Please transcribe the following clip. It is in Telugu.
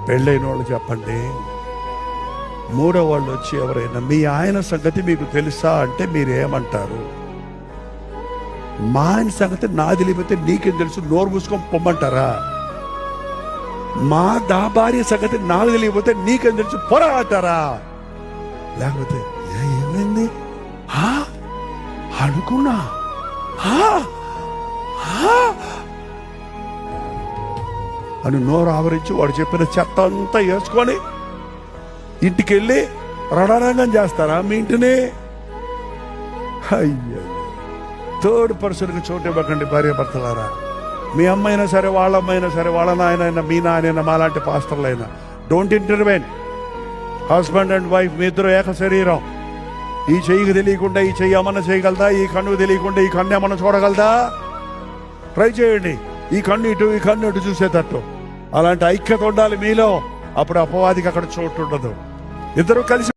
పెళ్ళైన వాళ్ళు చెప్పండి. మూడో వాళ్ళు వచ్చి ఎవరైనా మీ ఆయన సంగతి మీకు తెలుసా అంటే మీరేమంటారు? మా ఆయన సంగతి నాకు తెలియకపోతే నీకేం తెలుసు, నోరు మూసుకొని పొమ్మంటారా? మా భార్య సంగతి నాకు తెలియకపోతే నీకేం తెలుసు, పొర అంటారా? లేకపోతే ఏమైంది అనుకున్నా అని నోరు ఆవరించి వాడు చెప్పిన చెత్త అంతా వేసుకొని ఇంటికి వెళ్ళి రణరంగం చేస్తారా మీ ఇంటిని? అయ్యో, థర్డ్ పర్సన్కి చోటు ఇవ్వకండి భార్యాభర్తలారా. మీ అమ్మైనా సరే, వాళ్ళ అమ్మైనా సరే, వాళ్ళ నాయనైనా, మీ నాయనైనా, మాలాంటి పాస్టర్లైనా, don't intervene. Husband and wife మీ ఇద్దరు ఏక శరీరం. ఈ చెయ్యికి తెలియకుండా ఈ చెయ్యి ఏమన్నా చేయగలదా? ఈ కన్నుకు తెలియకుండా ఈ కన్ను ఏమన్నా చూడగలదా? ట్రై చేయండి. ఈ కన్ను ఇటు, ఈ కన్ను ఇటు చూసేటట్టు. అలాంటి ఐక్యత ఉండాలి మీలో. అప్పుడు అపవాదికి అక్కడ చోటు ఉండదు. ఇద్దరు కలిసి